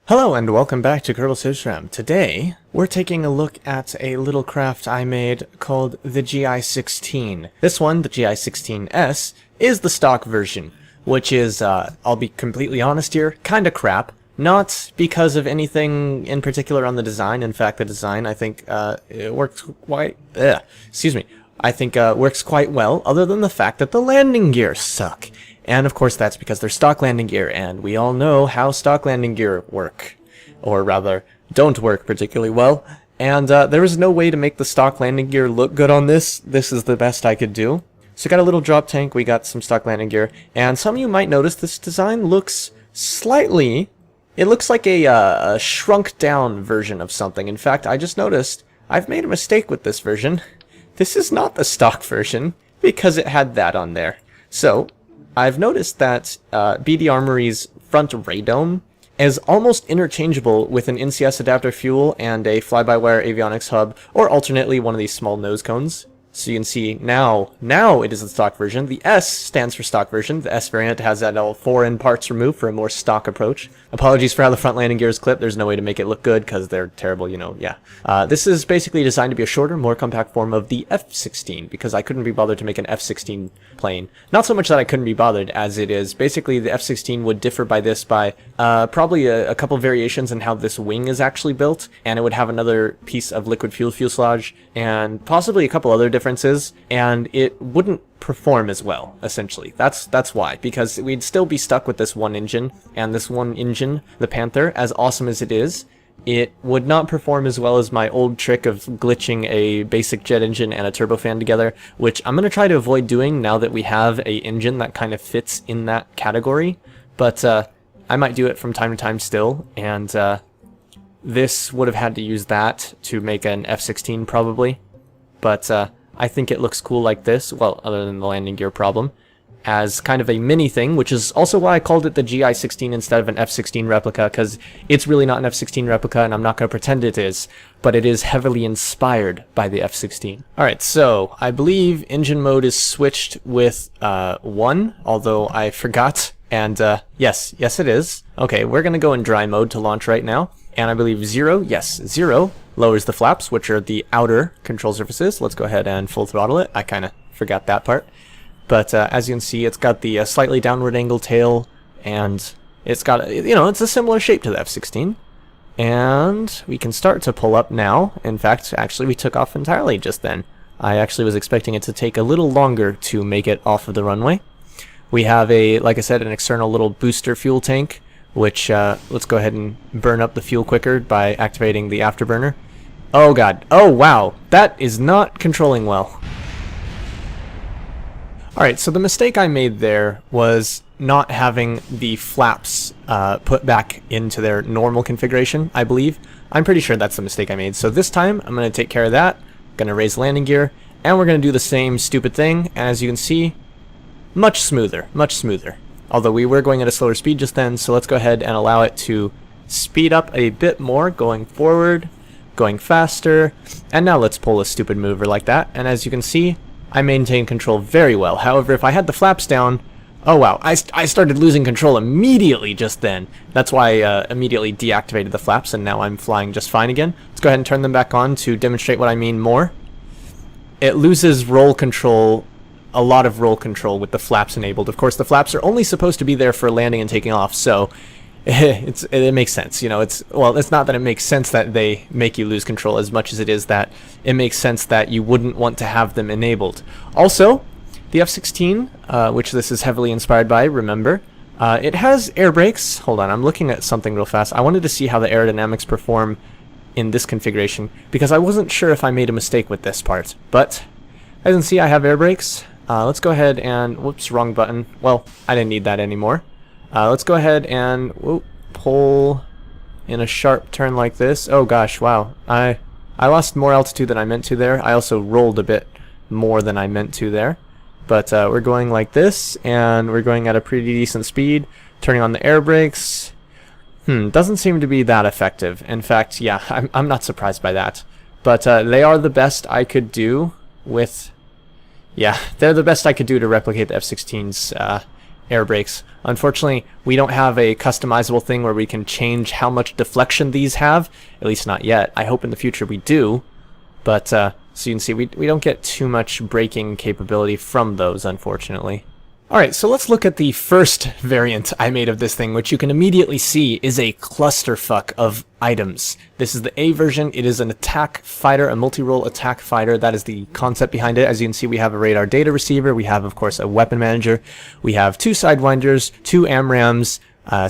Hello and welcome back to Kerbal Sysram. Today, we're taking a look at a little craft I made called the GI-16. This one, the GI-16S, is the stock version, which is, I'll be completely honest here, kinda crap. Not because of anything in particular on the design. In fact, the design, I think, it works quite, works quite well, other than the fact that the landing gears suck. And of course that's because they're stock landing gear, and we all know how stock landing gear work. Or rather, don't work particularly well. And there was no way to make the stock landing gear look good on this. This is the best I could do. So got a little drop tank, we got some stock landing gear, and some of you might notice this design looks slightly... It looks like a shrunk down version of something. In fact, I just noticed I've made a mistake with this version. This is not the stock version, because it had that on there. So, I've noticed that BD Armory's front radome is almost interchangeable with an NCS adapter fuel and a fly-by-wire avionics hub, or alternately one of these small nose cones. So you can see now it is the stock version. The S stands for stock version. The S variant has that all 4 end parts removed for a more stock approach. Apologies for how the front landing gear is clipped. There's no way to make it look good because they're terrible, you know, yeah. This is basically designed to be a shorter, more compact form of the F-16 because I couldn't be bothered to make an F-16 plane. Not so much that I couldn't be bothered as it is basically the F-16 would differ by this by probably a couple variations in how this wing is actually built, and it would have another piece of liquid fuel fuselage and possibly a couple other differences, and it wouldn't perform as well, essentially. That's why, because we'd still be stuck with this one engine, and this one engine, the Panther, as awesome as it is, it would not perform as well as my old trick of glitching a basic jet engine and a turbofan together, which I'm going to try to avoid doing now that we have a engine that kind of fits in that category, but I might do it from time to time still, and this would have had to use that to make an F-16 probably, but I think it looks cool like this, well, other than the landing gear problem, as kind of a mini thing, which is also why I called it the GI-16 instead of an F-16 replica, because it's really not an F-16 replica, and I'm not going to pretend it is, but it is heavily inspired by the F-16. Alright, so I believe engine mode is switched with 1, although I forgot, and yes it is. Okay, we're going to go in dry mode to launch right now, and I believe 0, yes, 0 lowers the flaps, which are the outer control surfaces. Let's go ahead and full throttle it. I kind of forgot that part. But as you can see, it's got the slightly downward angle tail, and it's got, you know, it's a similar shape to the F-16. And we can start to pull up now. In fact, actually, we took off entirely just then. I actually was expecting it to take a little longer to make it off of the runway. We have a, like I said, an external little booster fuel tank, which, let's go ahead and burn up the fuel quicker by activating the afterburner. Oh god, oh wow, that is not controlling well. Alright, so the mistake I made there was not having the flaps put back into their normal configuration, I believe. I'm pretty sure that's the mistake I made. So this time, I'm going to take care of that. Going to raise landing gear, and we're going to do the same stupid thing. And as you can see, much smoother, much smoother. Although we were going at a slower speed just then, so let's go ahead and allow it to speed up a bit more, going forward, going faster, and now let's pull a stupid maneuver like that. And as you can see, I maintain control very well. However, if I had the flaps down, oh wow, I started losing control immediately just then. That's why I immediately deactivated the flaps, and now I'm flying just fine again. Let's go ahead and turn them back on to demonstrate what I mean more. It loses roll control, a lot of roll control with the flaps enabled. Of course, the flaps are only supposed to be there for landing and taking off, so it makes sense, you know. It's not that it makes sense that they make you lose control as much as it is that it makes sense that you wouldn't want to have them enabled. Also, the F-16, which this is heavily inspired by, remember, it has air brakes. Hold on, I'm looking at something real fast. I wanted to see how the aerodynamics perform in this configuration, because I wasn't sure if I made a mistake with this part. But, as you can see, I have air brakes. Let's go ahead and, whoops, wrong button. Well, I didn't need that anymore. Let's go ahead and pull in a sharp turn like this. Oh gosh, wow. I lost more altitude than I meant to there. I also rolled a bit more than I meant to there. But we're going like this, and we're going at a pretty decent speed. Turning on the air brakes. Doesn't seem to be that effective. In fact, yeah, I'm not surprised by that. But they are the best I could do with... Yeah, they're the best I could do to replicate the F-16's air brakes. Unfortunately, we don't have a customizable thing where we can change how much deflection these have, at least not yet. I hope in the future we do, but so you can see we don't get too much braking capability from those, unfortunately. Alright, so let's look at the first variant I made of this thing, which you can immediately see is a clusterfuck of items. This is the A version. It is an attack fighter, a multi-role attack fighter. That is the concept behind it. As you can see, we have a radar data receiver. We have, of course, a weapon manager. We have 2 sidewinders, 2 AMRAMs,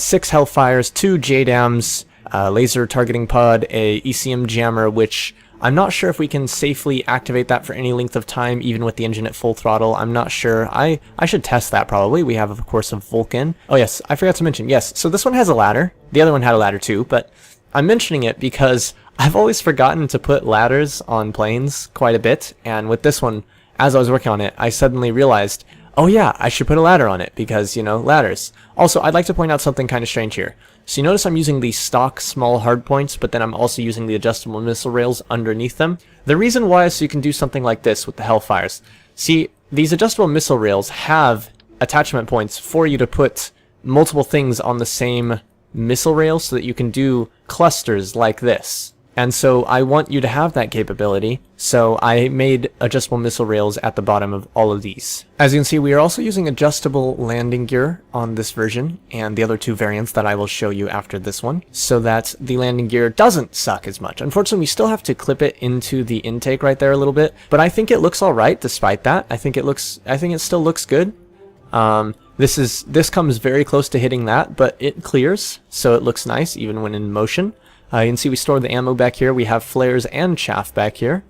6 Hellfires, 2 JDAMs, laser targeting pod, a ECM jammer, which I'm not sure if we can safely activate that for any length of time, even with the engine at full throttle. I'm not sure. I should test that probably. We have, of course, a Vulcan. Oh yes, I forgot to mention. Yes, so this one has a ladder. The other one had a ladder too, but I'm mentioning it because I've always forgotten to put ladders on planes quite a bit. And with this one, as I was working on it, I suddenly realized, oh yeah, I should put a ladder on it because, you know, ladders. Also, I'd like to point out something kind of strange here. So you notice I'm using the stock small hardpoints, but then I'm also using the adjustable missile rails underneath them. The reason why is so you can do something like this with the Hellfires. See, these adjustable missile rails have attachment points for you to put multiple things on the same missile rail so that you can do clusters like this. And so I want you to have that capability, so I made adjustable missile rails at the bottom of all of these. As you can see, we are also using adjustable landing gear on this version, and the other 2 variants that I will show you after this one, so that the landing gear doesn't suck as much. Unfortunately, we still have to clip it into the intake right there a little bit, but I think it looks alright despite that. I think it still looks good. This comes very close to hitting that, but it clears, so it looks nice even when in motion. You can see we store the ammo back here. We have flares and chaff back here.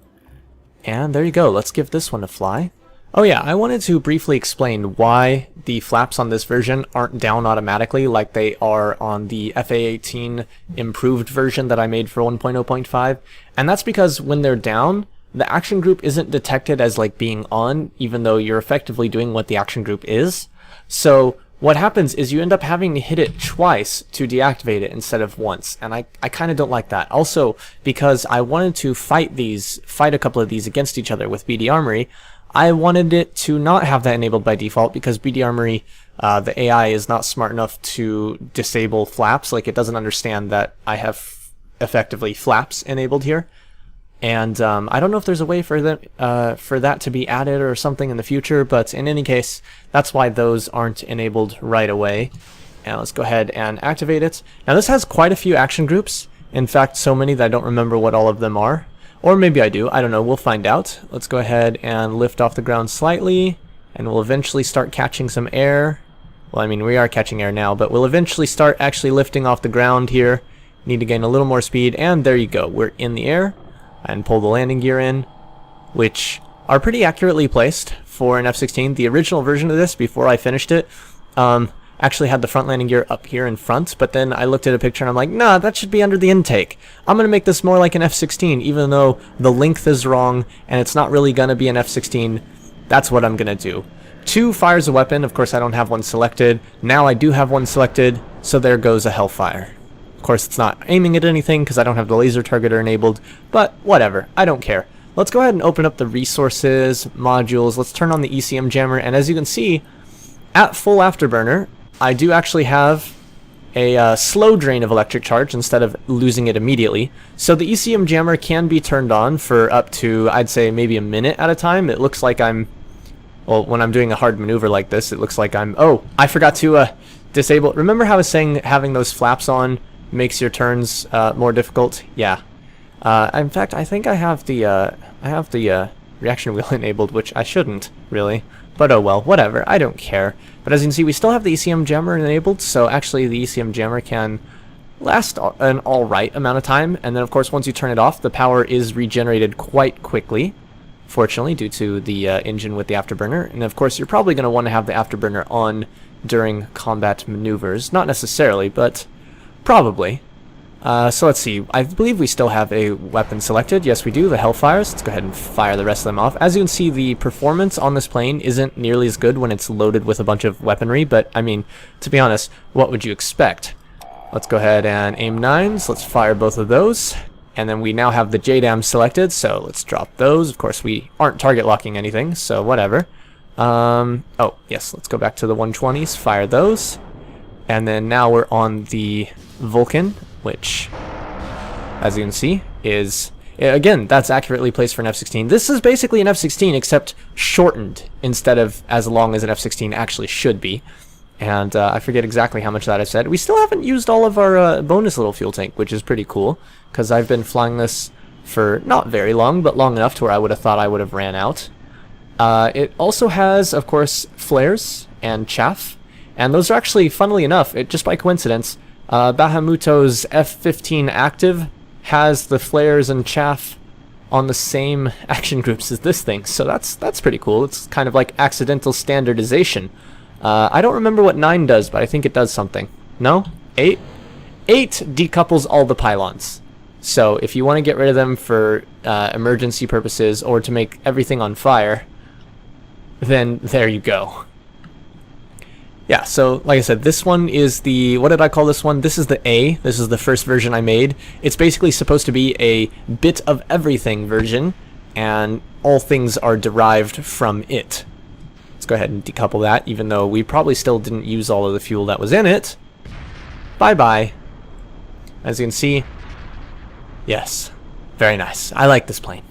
And there you go. Let's give this one a fly. Oh yeah, I wanted to briefly explain why the flaps on this version aren't down automatically like they are on the FA18 improved version that I made for 1.0.5. And that's because when they're down, the action group isn't detected as like being on, even though you're effectively doing what the action group is. So what happens is you end up having to hit it twice to deactivate it instead of once, and I kind of don't like that. Also, because I wanted to fight a couple of these against each other with BD Armory, I wanted it to not have that enabled by default because BD Armory, the AI is not smart enough to disable flaps. Like, it doesn't understand that I have effectively flaps enabled here. And I don't know if there's a way for that to be added or something in the future, but in any case, that's why those aren't enabled right away. And let's go ahead and activate it. Now this has quite a few action groups. In fact, so many that I don't remember what all of them are. Or maybe I do. I don't know. We'll find out. Let's go ahead and lift off the ground slightly, and we'll eventually start catching some air. Well, I mean, we are catching air now, but we'll eventually start actually lifting off the ground here. Need to gain a little more speed, and there you go. We're in the air. And pull the landing gear in, which are pretty accurately placed for an F-16. The original version of this, before I finished it, actually had the front landing gear up here in front, but then I looked at a picture and I'm like, nah, that should be under the intake. I'm going to make this more like an F-16, even though the length is wrong and it's not really going to be an F-16. That's what I'm going to do. 2 fires a weapon. Of course, I don't have one selected. Now I do have one selected, so there goes a Hellfire. Of course, it's not aiming at anything because I don't have the laser targeter enabled, but whatever, I don't care. Let's go ahead and open up the resources, modules, let's turn on the ECM jammer, and as you can see, at full afterburner, I do actually have a slow drain of electric charge instead of losing it immediately. So the ECM jammer can be turned on for up to, I'd say, maybe a minute at a time. It looks like I'm, well, when I'm doing a hard maneuver like this, it looks like I'm, oh, I forgot to disable, remember how I was saying having those flaps on makes your turns more difficult? Yeah. In fact, I think I have the reaction wheel enabled, which I shouldn't really. But oh well, whatever. I don't care. But as you can see, we still have the ECM jammer enabled, so actually the ECM jammer can last an alright amount of time. And then of course, once you turn it off, the power is regenerated quite quickly. Fortunately, due to the engine with the afterburner. And of course, you're probably going to want to have the afterburner on during combat maneuvers. Not necessarily, but probably. So let's see. I believe we still have a weapon selected. Yes, we do. The Hellfires. Let's go ahead and fire the rest of them off. As you can see, the performance on this plane isn't nearly as good when it's loaded with a bunch of weaponry. But, I mean, to be honest, what would you expect? Let's go ahead and aim 9s. Let's fire both of those. And then we now have the JDAM selected, so let's drop those. Of course, we aren't target locking anything, so whatever. Oh, yes, let's go back to the 120s, fire those. And then now we're on the Vulcan, which, as you can see, is, again, that's accurately placed for an F-16. This is basically an F-16, except shortened instead of as long as an F-16 actually should be. And I forget exactly how much that I said. We still haven't used all of our bonus little fuel tank, which is pretty cool, because I've been flying this for not very long, but long enough to where I would have thought I would have ran out. It also has, of course, flares and chaff, and those are actually, funnily enough, just by coincidence, Bahamuto's F-15 active has the flares and chaff on the same action groups as this thing, so that's pretty cool. It's kind of like accidental standardization. I don't remember what 9 does, but I think it does something. No? 8? 8 decouples all the pylons. So if you want to get rid of them for emergency purposes or to make everything on fire, then there you go. Yeah, so like I said, this one is the, what did I call this one? This is the A. This is the first version I made. It's basically supposed to be a bit of everything version, and all things are derived from it. Let's go ahead and decouple that, even though we probably still didn't use all of the fuel that was in it. Bye-bye. As you can see, yes, very nice. I like this plane.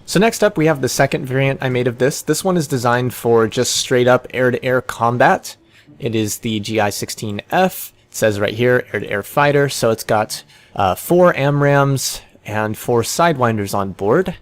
So next up, we have the second variant I made of this. This one is designed for just straight-up air-to-air combat. It is the GI-16F. It says right here, air-to-air fighter. So it's got 4 AMRAAMs and 4 Sidewinders on board.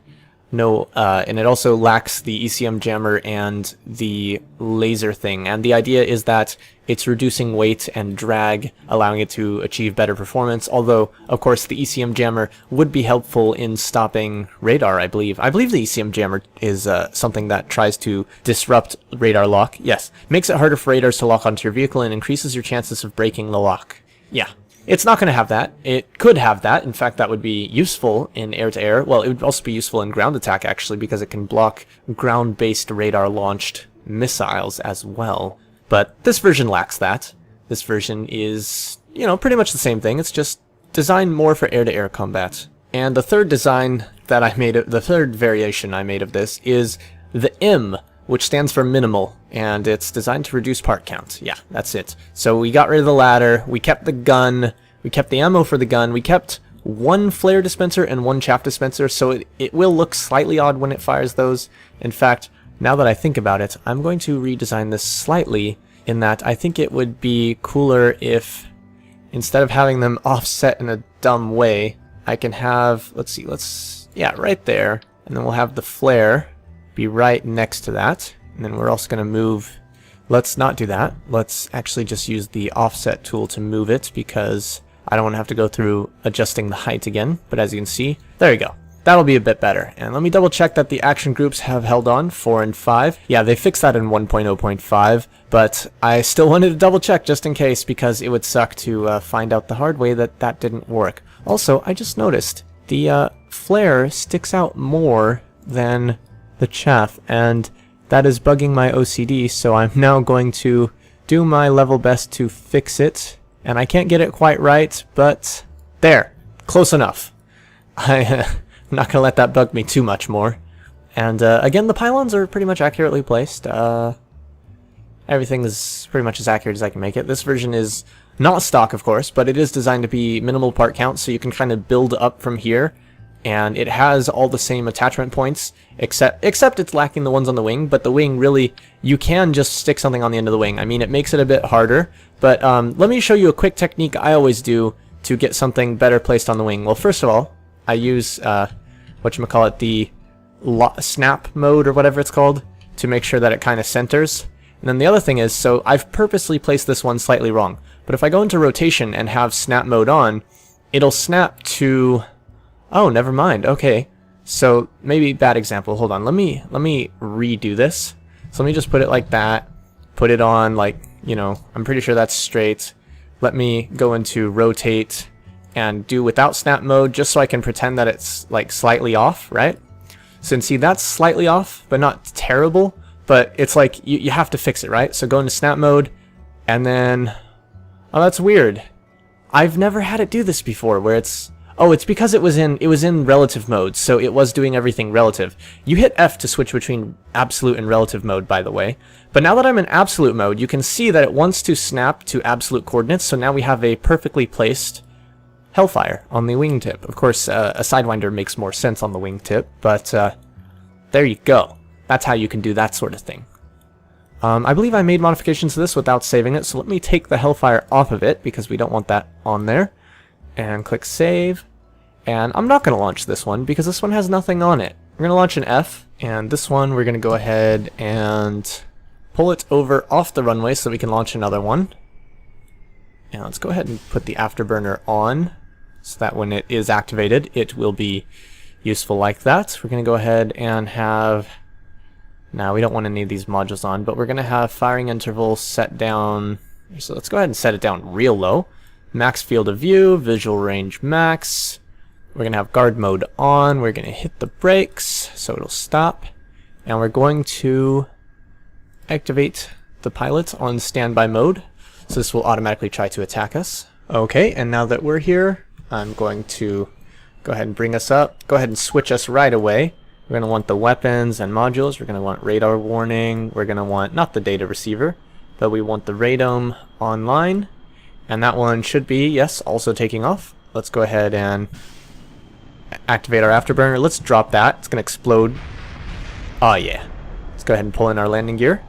No, and it also lacks the ECM jammer and the laser thing. And the idea is that it's reducing weight and drag, allowing it to achieve better performance. Although, of course, the ECM jammer would be helpful in stopping radar, I believe. I believe the ECM jammer is something that tries to disrupt radar lock. Yes, makes it harder for radars to lock onto your vehicle and increases your chances of breaking the lock. Yeah. It's not going to have that. It could have that. In fact, that would be useful in air-to-air. Well, it would also be useful in ground attack, actually, because it can block ground-based radar-launched missiles as well. But this version lacks that. This version is, you know, pretty much the same thing. It's just designed more for air-to-air combat. And the third design that I made, the third variation I made of this is the M, which stands for minimal, and it's designed to reduce part count. Yeah, that's it. So we got rid of the ladder, we kept the gun, we kept the ammo for the gun, we kept 1 flare dispenser and 1 chaff dispenser, so it will look slightly odd when it fires those. In fact, now that I think about it, I'm going to redesign this slightly, in that I think it would be cooler if, instead of having them offset in a dumb way, I can have, yeah, right there, and then we'll have the flare be right next to that, and then we're also going to move, let's not do that, let's actually just use the offset tool to move it, because I don't want to have to go through adjusting the height again. But as you can see, there you go, that'll be a bit better. And let me double check that the action groups have held on, 4 and 5. Yeah, they fixed that in 1.0.5, but I still wanted to double check just in case, because it would suck to find out the hard way that that didn't work. Also, I just noticed the flare sticks out more than the chaff, and that is bugging my OCD, so I'm now going to do my level best to fix it. And I can't get it quite right, but there, close enough. I'm not gonna let that bug me too much more. And again, the pylons are pretty much accurately placed. Everything is pretty much as accurate as I can make it. This version is not stock, of course, but it is designed to be minimal part count, so you can kind of build up from here. And it has all the same attachment points, except it's lacking the ones on the wing. But the wing, really, you can just stick something on the end of the wing. I mean, it makes it a bit harder, but let me show you a quick technique I always do to get something better placed on the wing. Well, first of all, I use whatchamacallit, the snap mode or whatever it's called, to make sure that it kind of centers. And then the other thing is, so I've purposely placed this one slightly wrong, but if I go into rotation and have snap mode on, it'll snap to, oh, never mind. Okay, so maybe bad example. Hold on. Let me redo this. So let me just put it like that. Put it on, like, you know, I'm pretty sure that's straight. Let me go into rotate and do without snap mode, just so I can pretend that it's like slightly off, right? So you can see that's slightly off, but not terrible. But it's like you have to fix it, right? So go into snap mode, and then, oh, that's weird. I've never had it do this before, where it's, Oh, it's because it was in relative mode, so it was doing everything relative. You hit F to switch between absolute and relative mode, by the way. But now that I'm in absolute mode, you can see that it wants to snap to absolute coordinates, so now we have a perfectly placed Hellfire on the wingtip. Of course, a Sidewinder makes more sense on the wingtip, but there you go. That's how you can do that sort of thing. I believe I made modifications to this without saving it, so let me take the Hellfire off of it, because we don't want that on there. And click save. And I'm not going to launch this one because this one has nothing on it. We're going to launch an F, and this one we're going to go ahead and pull it over off the runway so we can launch another one. And let's go ahead and put the afterburner on so that when it is activated it will be useful like that. We're going to go ahead and have... Now we don't want any of these modules on, but we're going to have firing interval set down... So let's go ahead and set it down real low. Max field of view, visual range max. We're going to have guard mode on. We're going to hit the brakes so it'll stop. And we're going to activate the pilot on standby mode. So this will automatically try to attack us. Okay, and now that we're here, I'm going to go ahead and bring us up. Go ahead and switch us right away. We're going to want the weapons and modules. We're going to want radar warning. We're going to want, not the data receiver, but we want the radome online. And that one should be, yes, also taking off. Let's go ahead and activate our afterburner. Let's drop that. It's going to explode. Oh, yeah. Let's go ahead and pull in our landing gear.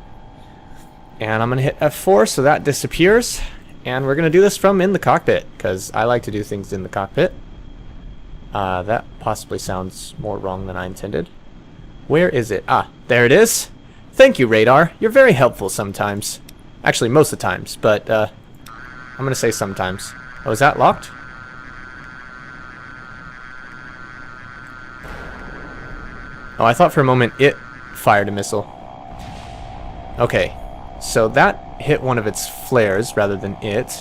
And I'm going to hit F4 so that disappears. And we're going to do this from in the cockpit, because I like to do things in the cockpit. That possibly sounds more wrong than I intended. Where is it? Ah, there it is. Thank you, radar. You're very helpful sometimes. Actually, most of the times, but I'm going to say sometimes. Oh, is that locked? Oh, I thought for a moment it fired a missile. Okay, so that hit one of its flares rather than it.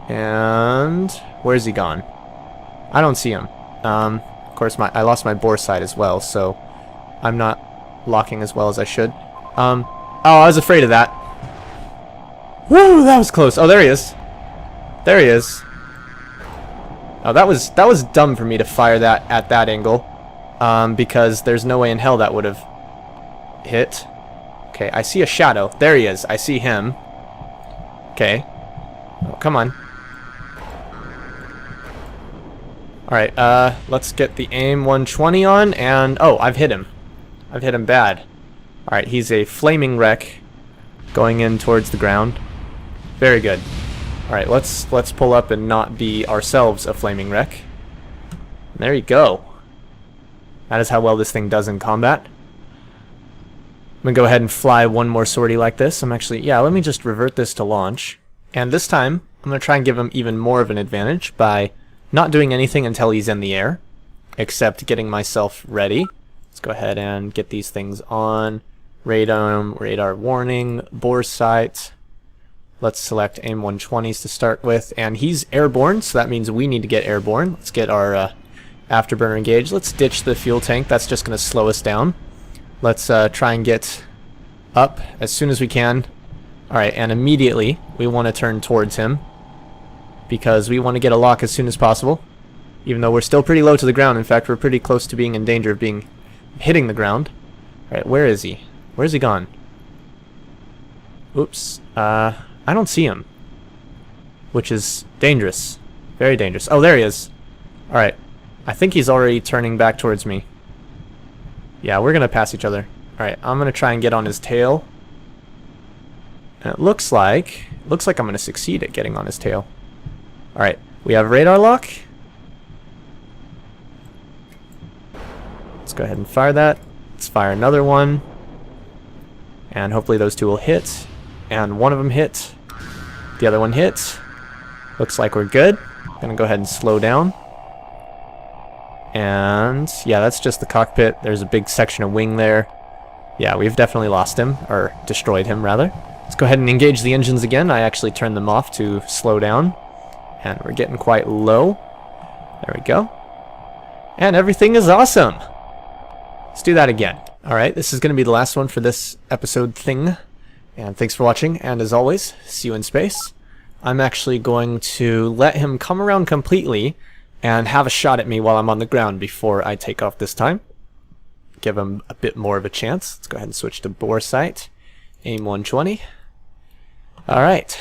And where's he gone? I don't see him. Of course, I lost my bore sight as well, so I'm not locking as well as I should. Oh, I was afraid of that. Woo, that was close. Oh, there he is. There he is. Oh, that was dumb for me to fire that at that angle, because there's no way in hell that would have hit. Okay, I see a shadow. There he is. I see him. Okay. Oh, come on. Alright, let's get the aim 120 on, and... Oh, I've hit him. I've hit him bad. Alright, he's a flaming wreck going in towards the ground. Very good. Alright, let's pull up and not be ourselves a flaming wreck. And there you go. That is how well this thing does in combat. I'm going to go ahead and fly one more sortie like this. I'm actually... Yeah, let me just revert this to launch. And this time, I'm going to try and give him even more of an advantage by not doing anything until he's in the air, except getting myself ready. Let's go ahead and get these things on. Radome, radar warning, bore sight. Let's select aim 120s to start with, and he's airborne, so that means we need to get airborne. Let's get our afterburner engaged. Let's ditch the fuel tank. That's just going to slow us down. Let's try and get up as soon as we can. Alright, and immediately we want to turn towards him, because we want to get a lock as soon as possible, even though we're still pretty low to the ground. In fact, we're pretty close to being in danger of hitting the ground. Alright, where is he? Where's he gone? Oops. I don't see him, which is dangerous. Very dangerous. Oh, there he is. Alright. I think he's already turning back towards me. Yeah, we're going to pass each other. Alright, I'm going to try and get on his tail. And it looks like I'm going to succeed at getting on his tail. Alright, we have radar lock. Let's go ahead and fire that. Let's fire another one. And hopefully those two will hit. And one of them hit. The other one hit. Looks like we're good. Gonna go ahead and slow down. And yeah, that's just the cockpit. There's a big section of wing there. Yeah, we've definitely lost him, or destroyed him rather. Let's go ahead and engage the engines again. I actually turned them off to slow down. And we're getting quite low. There we go. And everything is awesome. Let's do that again. Alright, this is going to be the last one for this episode thing. And thanks for watching, and as always, see you in space. I'm actually going to let him come around completely, and have a shot at me while I'm on the ground before I take off this time. Give him a bit more of a chance. Let's go ahead and switch to bore sight. Aim 120. Alright.